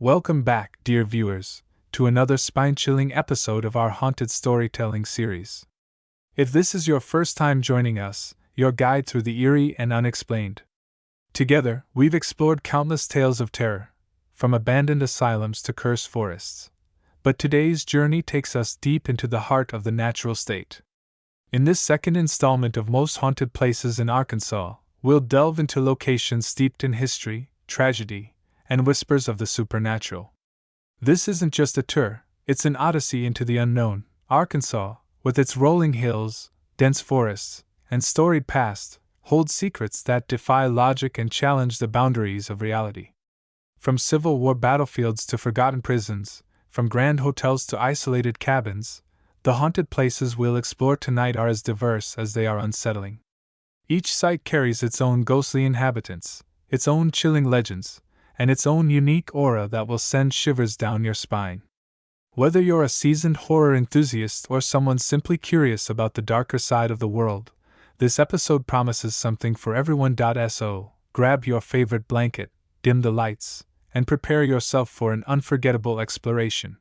Welcome back, dear viewers, to another spine-chilling episode of our haunted storytelling series. If this is your first time joining us, your guide through the eerie and unexplained. Together, we've explored countless tales of terror, from abandoned asylums to cursed forests. But today's journey takes us deep into the heart of the natural state. In this second installment of Most Haunted Places in Arkansas, we'll delve into locations steeped in history, tragedy, and whispers of the supernatural. This isn't just a tour, it's an odyssey into the unknown. Arkansas, with its rolling hills, dense forests, and storied past, holds secrets that defy logic and challenge the boundaries of reality. From Civil War battlefields to forgotten prisons, from grand hotels to isolated cabins, the haunted places we'll explore tonight are as diverse as they are unsettling. Each site carries its own ghostly inhabitants, its own chilling legends, and its own unique aura that will send shivers down your spine. Whether you're a seasoned horror enthusiast or someone simply curious about the darker side of the world, this episode promises something for everyone. So, grab your favorite blanket, dim the lights, and prepare yourself for an unforgettable exploration.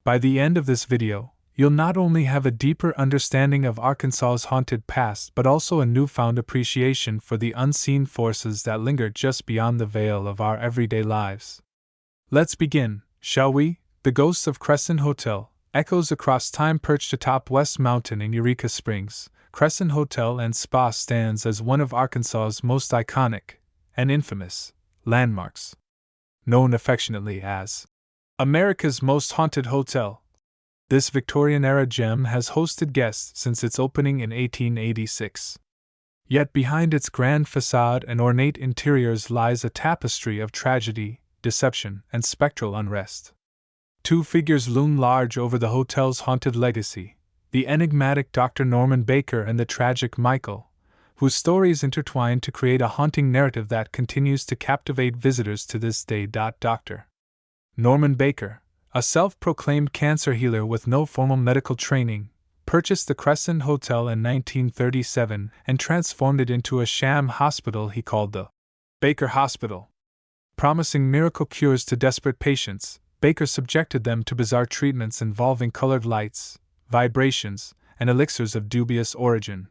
By the end of this video, you'll not only have a deeper understanding of Arkansas's haunted past but also a newfound appreciation for the unseen forces that linger just beyond the veil of our everyday lives. Let's begin, shall we? The ghosts of Crescent Hotel echoes across time. Perched atop West Mountain in Eureka Springs, Crescent Hotel and Spa stands as one of Arkansas's most iconic and infamous landmarks. Known affectionately as America's Most Haunted Hotel, this Victorian-era gem has hosted guests since its opening in 1886. Yet behind its grand facade and ornate interiors lies a tapestry of tragedy, deception, and spectral unrest. Two figures loom large over the hotel's haunted legacy: the enigmatic Dr. Norman Baker and the tragic Michael, whose stories intertwine to create a haunting narrative that continues to captivate visitors to this day. Dr. Norman Baker, a self-proclaimed cancer healer with no formal medical training, purchased the Crescent Hotel in 1937 and transformed it into a sham hospital he called the Baker Hospital. Promising miracle cures to desperate patients, Baker subjected them to bizarre treatments involving colored lights, vibrations, and elixirs of dubious origin.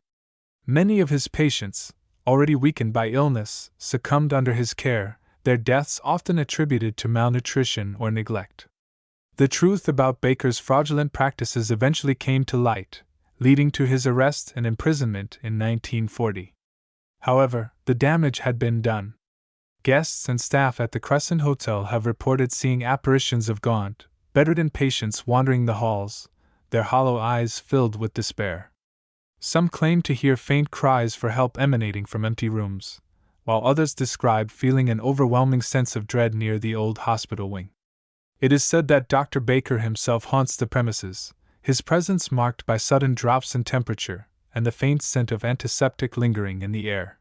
Many of his patients, already weakened by illness, succumbed under his care, their deaths often attributed to malnutrition or neglect. The truth about Baker's fraudulent practices eventually came to light, leading to his arrest and imprisonment in 1940. However, the damage had been done. Guests and staff at the Crescent Hotel have reported seeing apparitions of gaunt, bedridden patients wandering the halls, their hollow eyes filled with despair. Some claim to hear faint cries for help emanating from empty rooms, while others describe feeling an overwhelming sense of dread near the old hospital wing. It is said that Dr. Baker himself haunts the premises, his presence marked by sudden drops in temperature and the faint scent of antiseptic lingering in the air.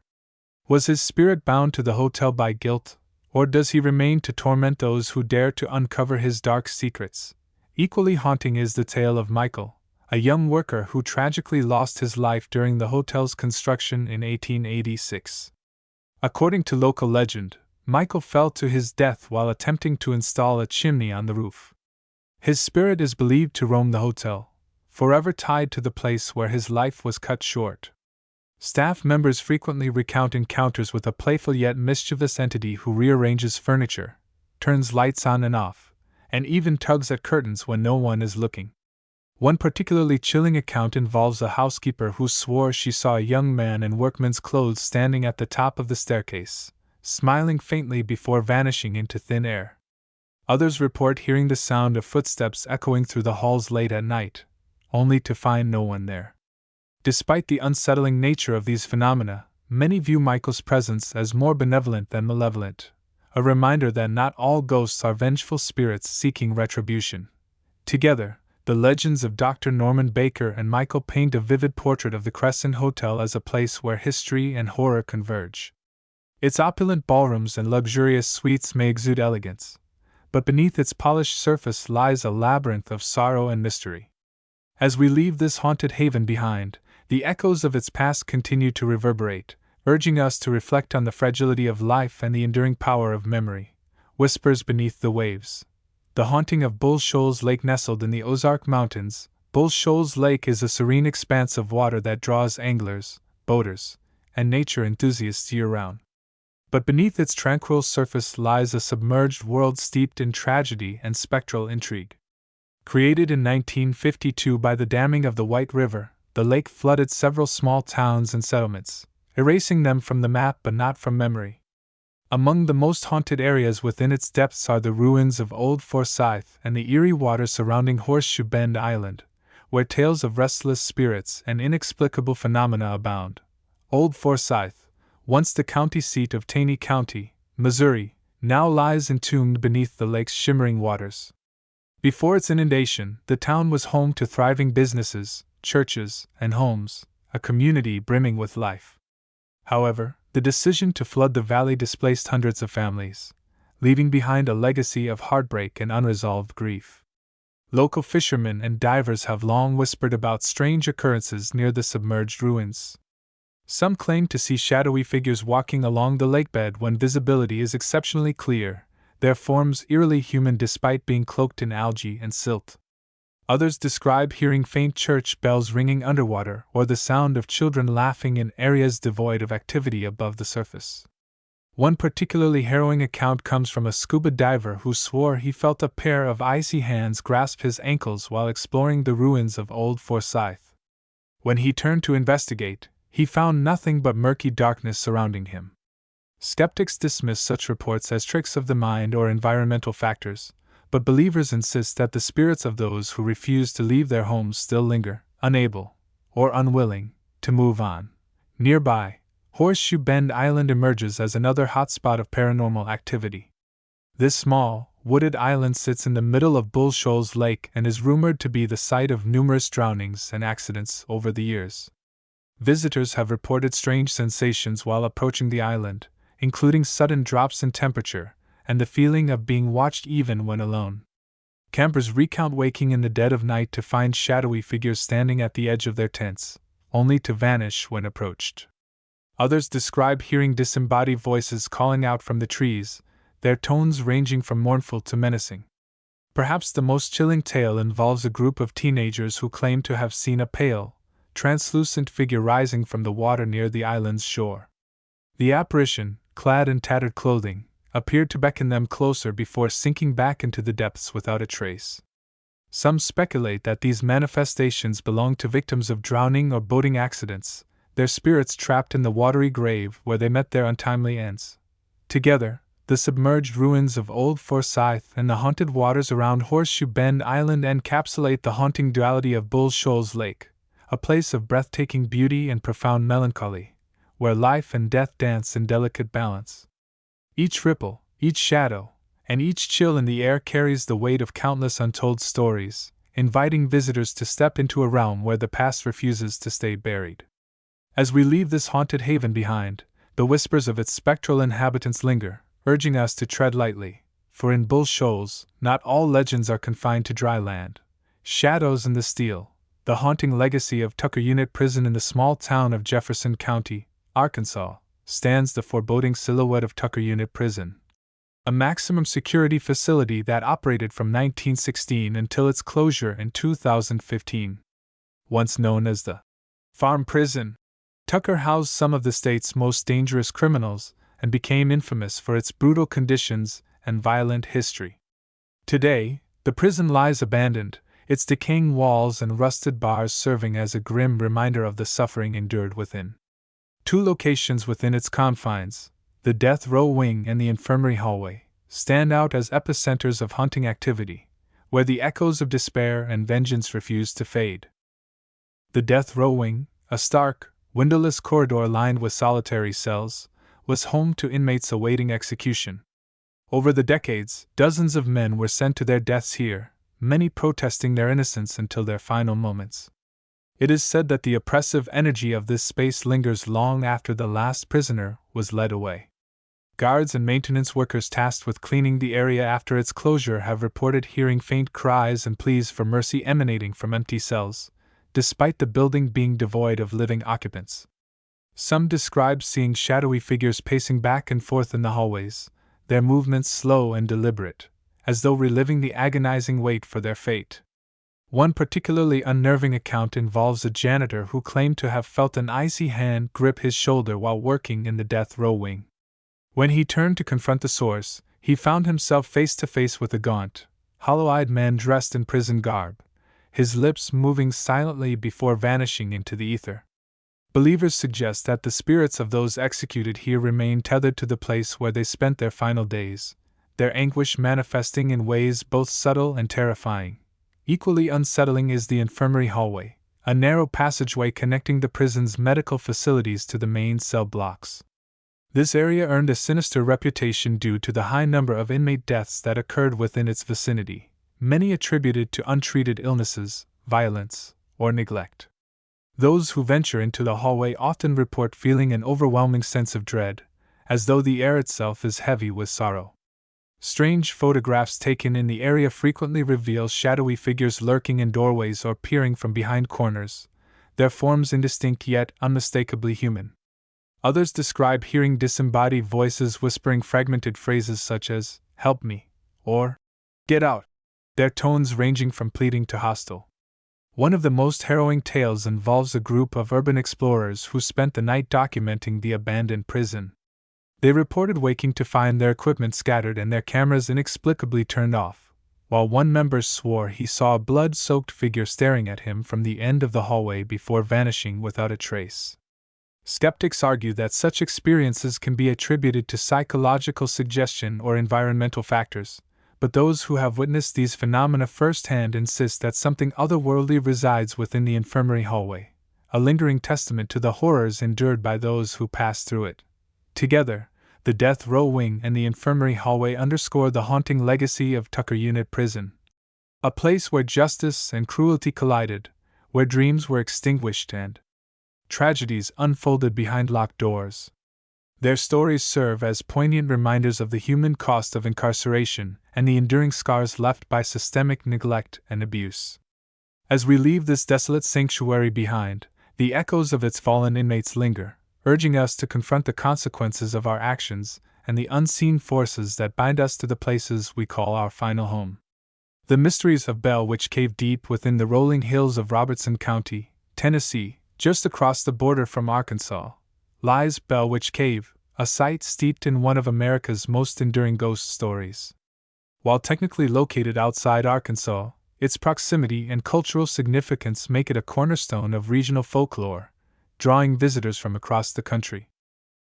Was his spirit bound to the hotel by guilt, or does he remain to torment those who dare to uncover his dark secrets? Equally haunting is the tale of Michael, a young worker who tragically lost his life during the hotel's construction in 1886. According to local legend, Michael fell to his death while attempting to install a chimney on the roof. His spirit is believed to roam the hotel, forever tied to the place where his life was cut short. Staff members frequently recount encounters with a playful yet mischievous entity who rearranges furniture, turns lights on and off, and even tugs at curtains when no one is looking. One particularly chilling account involves a housekeeper who swore she saw a young man in workman's clothes standing at the top of the staircase, smiling faintly before vanishing into thin air. Others report hearing the sound of footsteps echoing through the halls late at night, only to find no one there. Despite the unsettling nature of these phenomena, many view Michael's presence as more benevolent than malevolent, a reminder that not all ghosts are vengeful spirits seeking retribution. Together, the legends of Dr. Norman Baker and Michael paint a vivid portrait of the Crescent Hotel as a place where history and horror converge. Its opulent ballrooms and luxurious suites may exude elegance, but beneath its polished surface lies a labyrinth of sorrow and mystery. As we leave this haunted haven behind, the echoes of its past continue to reverberate, urging us to reflect on the fragility of life and the enduring power of memory. whispers beneath the waves. The haunting of Bull Shoals Lake. Nestled in the Ozark Mountains, Bull Shoals Lake is a serene expanse of water that draws anglers, boaters, and nature enthusiasts year-round. But beneath its tranquil surface lies a submerged world steeped in tragedy and spectral intrigue. Created in 1952 by the damming of the White River, the lake flooded several small towns and settlements, erasing them from the map but not from memory. Among the most haunted areas within its depths are the ruins of Old Forsyth and the eerie waters surrounding Horseshoe Bend Island, where tales of restless spirits and inexplicable phenomena abound. Old Forsyth, once the county seat of Taney County, Missouri, now lies entombed beneath the lake's shimmering waters. Before its inundation, the town was home to thriving businesses, churches, and homes, a community brimming with life. However, the decision to flood the valley displaced hundreds of families, leaving behind a legacy of heartbreak and unresolved grief. Local fishermen and divers have long whispered about strange occurrences near the submerged ruins. Some claim to see shadowy figures walking along the lakebed when visibility is exceptionally clear, their forms eerily human despite being cloaked in algae and silt. Others describe hearing faint church bells ringing underwater or the sound of children laughing in areas devoid of activity above the surface. One particularly harrowing account comes from a scuba diver who swore he felt a pair of icy hands grasp his ankles while exploring the ruins of Old Forsyth. When he turned to investigate, he found nothing but murky darkness surrounding him. Skeptics dismiss such reports as tricks of the mind or environmental factors, but believers insist that the spirits of those who refuse to leave their homes still linger, unable, or unwilling, to move on. Nearby, Horseshoe Bend Island emerges as another hotspot of paranormal activity. This small, wooded island sits in the middle of Bull Shoals Lake and is rumored to be the site of numerous drownings and accidents over the years. Visitors have reported strange sensations while approaching the island, including sudden drops in temperature and the feeling of being watched even when alone. Campers recount waking in the dead of night to find shadowy figures standing at the edge of their tents, only to vanish when approached. Others describe hearing disembodied voices calling out from the trees, their tones ranging from mournful to menacing. Perhaps the most chilling tale involves a group of teenagers who claim to have seen a pale, translucent figure rising from the water near the island's shore. The apparition, clad in tattered clothing, appeared to beckon them closer before sinking back into the depths without a trace. Some speculate that these manifestations belong to victims of drowning or boating accidents, their spirits trapped in the watery grave where they met their untimely ends. Together, the submerged ruins of Old Forsyth and the haunted waters around Horseshoe Bend Island encapsulate the haunting duality of Bull Shoals Lake, a place of breathtaking beauty and profound melancholy, where life and death dance in delicate balance. Each ripple, each shadow, and each chill in the air carries the weight of countless untold stories, inviting visitors to step into a realm where the past refuses to stay buried. As we leave this haunted haven behind, the whispers of its spectral inhabitants linger, urging us to tread lightly, for in Bull Shoals, not all legends are confined to dry land. Shadows in the Steel, the haunting legacy of Tucker Unit Prison in the small town of Jefferson County, Arkansas, stands the foreboding silhouette of Tucker Unit Prison, a maximum security facility that operated from 1916 until its closure in 2015. Once known as the Farm Prison, Tucker housed some of the state's most dangerous criminals and became infamous for its brutal conditions and violent history. Today, the prison lies abandoned, its decaying walls and rusted bars serving as a grim reminder of the suffering endured within. Two locations within its confines, the death row wing and the infirmary hallway, stand out as epicenters of haunting activity, where the echoes of despair and vengeance refuse to fade. The death row wing, a stark, windowless corridor lined with solitary cells, was home to inmates awaiting execution. Over the decades, dozens of men were sent to their deaths here, many protesting their innocence until their final moments. It is said that the oppressive energy of this space lingers long after the last prisoner was led away. Guards and maintenance workers tasked with cleaning the area after its closure have reported hearing faint cries and pleas for mercy emanating from empty cells, despite the building being devoid of living occupants. Some describe seeing shadowy figures pacing back and forth in the hallways, their movements slow and deliberate, as though reliving the agonizing wait for their fate. One particularly unnerving account involves a janitor who claimed to have felt an icy hand grip his shoulder while working in the death row wing. When he turned to confront the source, he found himself face to face with a gaunt, hollow-eyed man dressed in prison garb, his lips moving silently before vanishing into the ether. Believers suggest that the spirits of those executed here remain tethered to the place where they spent their final days, their anguish manifesting in ways both subtle and terrifying. Equally unsettling is the infirmary hallway, a narrow passageway connecting the prison's medical facilities to the main cell blocks. This area earned a sinister reputation due to the high number of inmate deaths that occurred within its vicinity, many attributed to untreated illnesses, violence, or neglect. Those who venture into the hallway often report feeling an overwhelming sense of dread, as though the air itself is heavy with sorrow. Strange photographs taken in the area frequently reveal shadowy figures lurking in doorways or peering from behind corners, their forms indistinct yet unmistakably human. Others describe hearing disembodied voices whispering fragmented phrases such as, "Help me," or "Get out," their tones ranging from pleading to hostile. One of the most harrowing tales involves a group of urban explorers who spent the night documenting the abandoned prison. They reported waking to find their equipment scattered and their cameras inexplicably turned off, while one member swore he saw a blood-soaked figure staring at him from the end of the hallway before vanishing without a trace. Skeptics argue that such experiences can be attributed to psychological suggestion or environmental factors, but those who have witnessed these phenomena firsthand insist that something otherworldly resides within the infirmary hallway, a lingering testament to the horrors endured by those who pass through it. Together, the death row wing and the infirmary hallway underscore the haunting legacy of Tucker Unit Prison. A place where justice and cruelty collided, where dreams were extinguished and tragedies unfolded behind locked doors. Their stories serve as poignant reminders of the human cost of incarceration and the enduring scars left by systemic neglect and abuse. As we leave this desolate sanctuary behind, the echoes of its fallen inmates linger, urging us to confront the consequences of our actions and the unseen forces that bind us to the places we call our final home. The mysteries of Bell Witch Cave deep within the rolling hills of Robertson County, Tennessee, just across the border from Arkansas, lies Bell Witch Cave, a site steeped in one of America's most enduring ghost stories. While technically located outside Arkansas, its proximity and cultural significance make it a cornerstone of regional folklore, drawing visitors from across the country.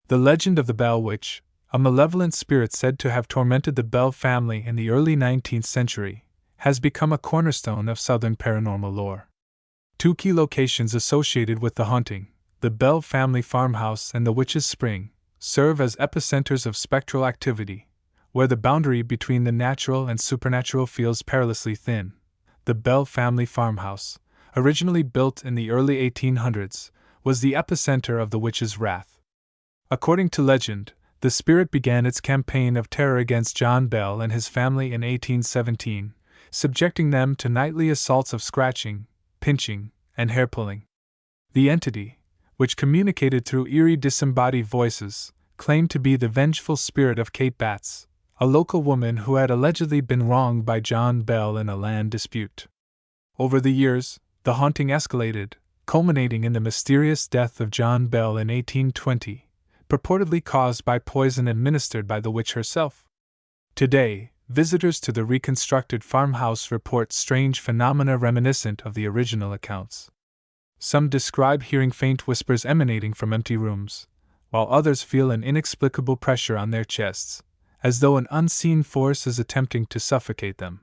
The legend of the Bell Witch, a malevolent spirit said to have tormented the Bell family in the early 19th century, has become a cornerstone of Southern paranormal lore. Two key locations associated with the haunting, the Bell family farmhouse and the Witch's Spring, serve as epicenters of spectral activity, where the boundary between the natural and supernatural feels perilously thin. The Bell family farmhouse, originally built in the early 1800s, was the epicenter of the witch's wrath. According to legend, the spirit began its campaign of terror against John Bell and his family in 1817, subjecting them to nightly assaults of scratching, pinching, and hair-pulling. The entity, which communicated through eerie disembodied voices, claimed to be the vengeful spirit of Kate Batts, a local woman who had allegedly been wronged by John Bell in a land dispute. Over the years, the haunting escalated, culminating in the mysterious death of John Bell in 1820, purportedly caused by poison administered by the witch herself. Today, visitors to the reconstructed farmhouse report strange phenomena reminiscent of the original accounts. Some describe hearing faint whispers emanating from empty rooms, while others feel an inexplicable pressure on their chests, as though an unseen force is attempting to suffocate them.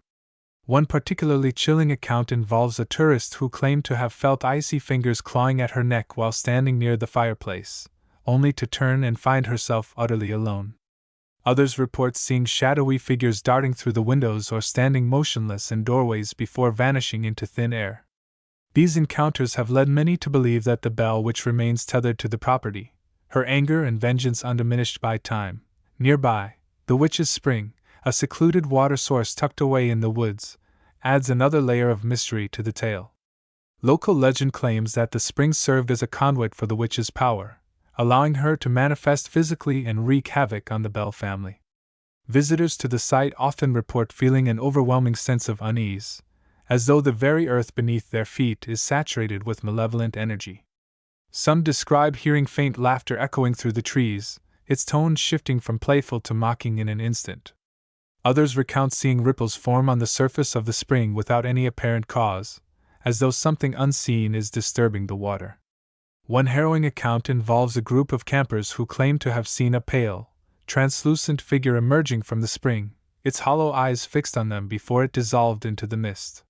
One particularly chilling account involves a tourist who claimed to have felt icy fingers clawing at her neck while standing near the fireplace, only to turn and find herself utterly alone. Others report seeing shadowy figures darting through the windows or standing motionless in doorways before vanishing into thin air. These encounters have led many to believe that the Bell Witch remains tethered to the property, her anger and vengeance undiminished by time. Nearby, the Witch's Spring, a secluded water source tucked away in the woods, adds another layer of mystery to the tale. Local legend claims that the spring served as a conduit for the witch's power, allowing her to manifest physically and wreak havoc on the Bell family. Visitors to the site often report feeling an overwhelming sense of unease, as though the very earth beneath their feet is saturated with malevolent energy. Some describe hearing faint laughter echoing through the trees, its tone shifting from playful to mocking in an instant. Others recount seeing ripples form on the surface of the spring without any apparent cause, as though something unseen is disturbing the water. One harrowing account involves a group of campers who claim to have seen a pale, translucent figure emerging from the spring, its hollow eyes fixed on them before it dissolved into the mist.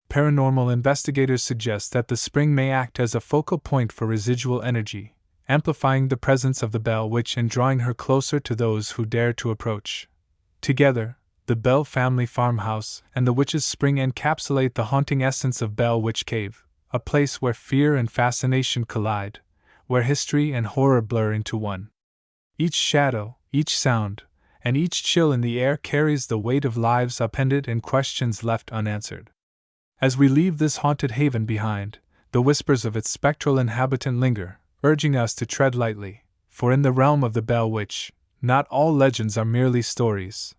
Paranormal investigators suggest that the spring may act as a focal point for residual energy, amplifying the presence of the Bell Witch and drawing her closer to those who dare to approach. Together, the Bell family farmhouse and the Witch's Spring encapsulate the haunting essence of Bell Witch Cave, a place where fear and fascination collide, where history and horror blur into one. Each shadow, each sound, and each chill in the air carries the weight of lives upended and questions left unanswered. As we leave this haunted haven behind, the whispers of its spectral inhabitant linger, urging us to tread lightly, for in the realm of the Bell Witch, not all legends are merely stories,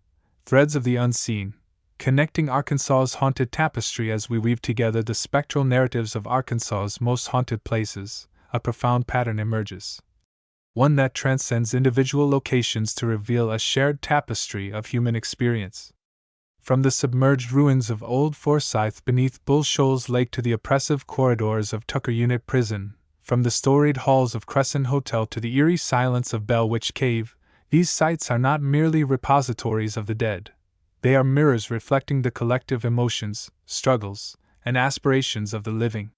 threads of the unseen, connecting Arkansas's haunted tapestry. As we weave together the spectral narratives of Arkansas's most haunted places, a profound pattern emerges. One that transcends individual locations to reveal a shared tapestry of human experience. From the submerged ruins of Old Forsyth beneath Bull Shoals Lake to the oppressive corridors of Tucker Unit Prison, from the storied halls of Crescent Hotel to the eerie silence of Bell Witch Cave, these sites are not merely repositories of the dead. They are mirrors reflecting the collective emotions, struggles, and aspirations of the living.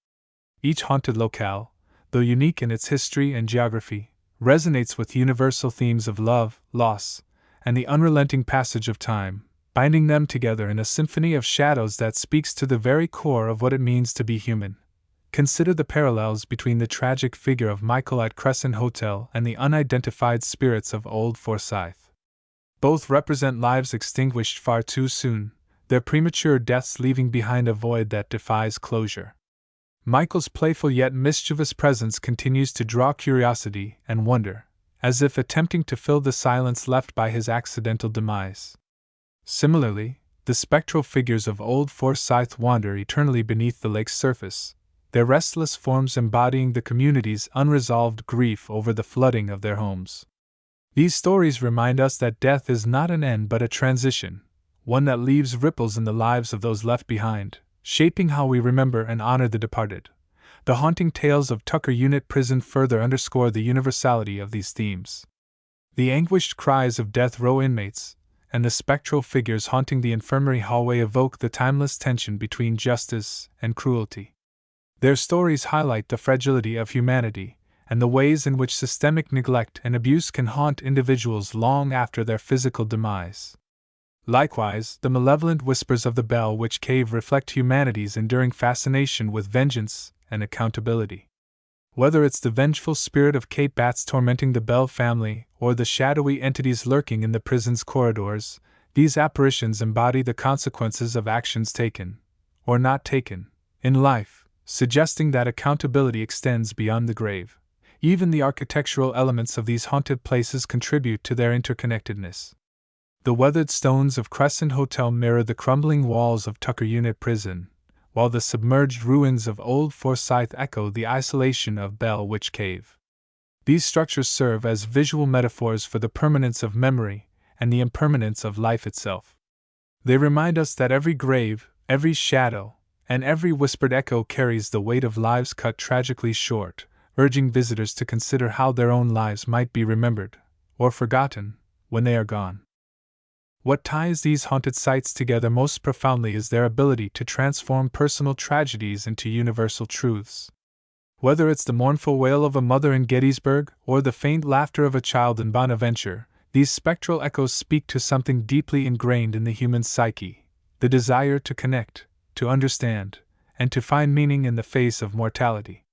Each haunted locale, though unique in its history and geography, resonates with universal themes of love, loss, and the unrelenting passage of time, binding them together in a symphony of shadows that speaks to the very core of what it means to be human. Consider the parallels between the tragic figure of Michael at Crescent Hotel and the unidentified spirits of Old Forsyth. Both represent lives extinguished far too soon, their premature deaths leaving behind a void that defies closure. Michael's playful yet mischievous presence continues to draw curiosity and wonder, as if attempting to fill the silence left by his accidental demise. Similarly, the spectral figures of Old Forsyth wander eternally beneath the lake's surface, their restless forms embodying the community's unresolved grief over the flooding of their homes. These stories remind us that death is not an end but a transition, one that leaves ripples in the lives of those left behind, shaping how we remember and honor the departed. The haunting tales of Tucker Unit Prison further underscore the universality of these themes. The anguished cries of death row inmates, and the spectral figures haunting the infirmary hallway evoke the timeless tension between justice and cruelty. Their stories highlight the fragility of humanity and the ways in which systemic neglect and abuse can haunt individuals long after their physical demise. Likewise, the malevolent whispers of the Bell Witch Cave reflect humanity's enduring fascination with vengeance and accountability. Whether it's the vengeful spirit of Kate Batts tormenting the Bell family or the shadowy entities lurking in the prison's corridors, these apparitions embody the consequences of actions taken, or not taken, in life, suggesting that accountability extends beyond the grave. Even the architectural elements of these haunted places contribute to their interconnectedness. The weathered stones of Crescent Hotel mirror the crumbling walls of Tucker Unit Prison, while the submerged ruins of Old Forsyth echo the isolation of Bell Witch Cave. These structures serve as visual metaphors for the permanence of memory and the impermanence of life itself. They remind us that every grave, every shadow, and every whispered echo carries the weight of lives cut tragically short, urging visitors to consider how their own lives might be remembered, or forgotten, when they are gone. What ties these haunted sites together most profoundly is their ability to transform personal tragedies into universal truths. Whether it's the mournful wail of a mother in Gettysburg or the faint laughter of a child in Bonaventure, these spectral echoes speak to something deeply ingrained in the human psyche: the desire to connect, to understand, and to find meaning in the face of mortality.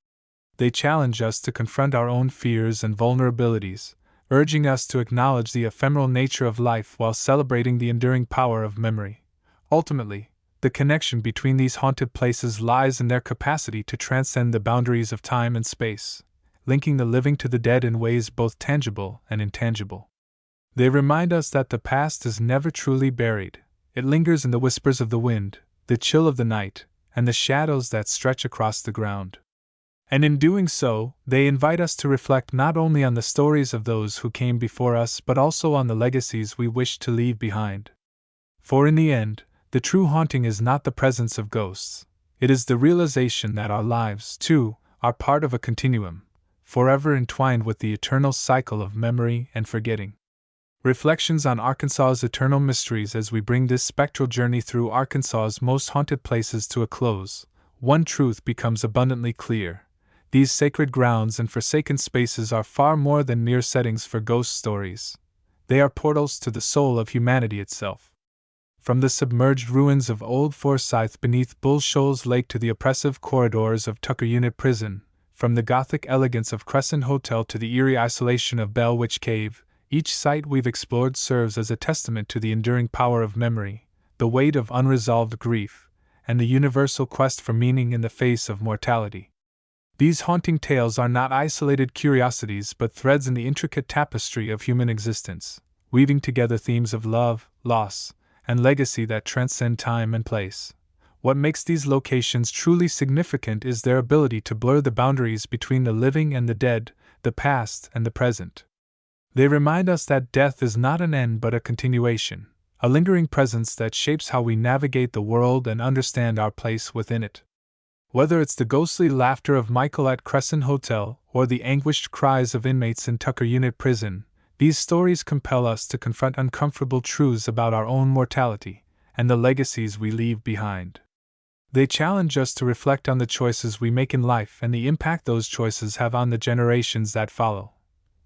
They challenge us to confront our own fears and vulnerabilities, urging us to acknowledge the ephemeral nature of life while celebrating the enduring power of memory. Ultimately, the connection between these haunted places lies in their capacity to transcend the boundaries of time and space, linking the living to the dead in ways both tangible and intangible. They remind us that the past is never truly buried. It lingers in the whispers of the wind, the chill of the night, and the shadows that stretch across the ground. And in doing so, they invite us to reflect not only on the stories of those who came before us but also on the legacies we wish to leave behind. For in the end, the true haunting is not the presence of ghosts. It is the realization that our lives, too, are part of a continuum, forever entwined with the eternal cycle of memory and forgetting. Reflections on Arkansas's eternal mysteries. As we bring this spectral journey through Arkansas's most haunted places to a close, one truth becomes abundantly clear. These sacred grounds and forsaken spaces are far more than mere settings for ghost stories. They are portals to the soul of humanity itself. From the submerged ruins of Old Forsyth beneath Bull Shoals Lake to the oppressive corridors of Tucker Unit Prison, from the Gothic elegance of Crescent Hotel to the eerie isolation of Bell Witch Cave, each site we've explored serves as a testament to the enduring power of memory, the weight of unresolved grief, and the universal quest for meaning in the face of mortality. These haunting tales are not isolated curiosities but threads in the intricate tapestry of human existence, weaving together themes of love, loss, and legacy that transcend time and place. What makes these locations truly significant is their ability to blur the boundaries between the living and the dead, the past and the present. They remind us that death is not an end but a continuation, a lingering presence that shapes how we navigate the world and understand our place within it. Whether it's the ghostly laughter of Michael at Crescent Hotel or the anguished cries of inmates in Tucker Unit Prison, these stories compel us to confront uncomfortable truths about our own mortality and the legacies we leave behind. They challenge us to reflect on the choices we make in life and the impact those choices have on the generations that follow.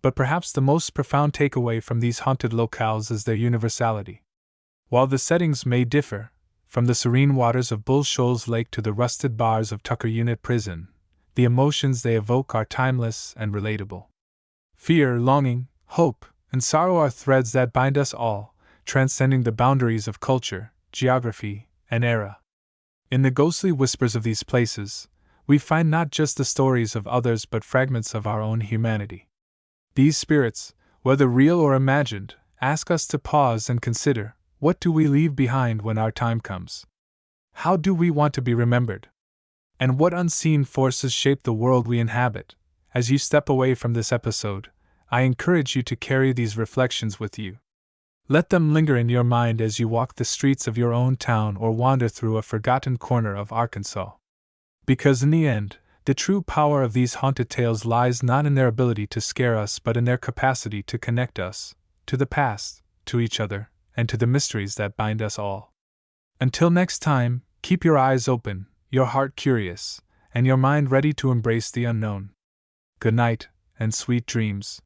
But perhaps the most profound takeaway from these haunted locales is their universality. While the settings may differ, from the serene waters of Bull Shoals Lake to the rusted bars of Tucker Unit Prison, the emotions they evoke are timeless and relatable. Fear, longing, hope, and sorrow are threads that bind us all, transcending the boundaries of culture, geography, and era. In the ghostly whispers of these places, we find not just the stories of others but fragments of our own humanity. These spirits, whether real or imagined, ask us to pause and consider, what do we leave behind when our time comes? How do we want to be remembered? And what unseen forces shape the world we inhabit? As you step away from this episode, I encourage you to carry these reflections with you. Let them linger in your mind as you walk the streets of your own town or wander through a forgotten corner of Arkansas. Because in the end, the true power of these haunted tales lies not in their ability to scare us but in their capacity to connect us, to the past, to each other, and to the mysteries that bind us all. Until next time, keep your eyes open, your heart curious, and your mind ready to embrace the unknown. Good night, and sweet dreams.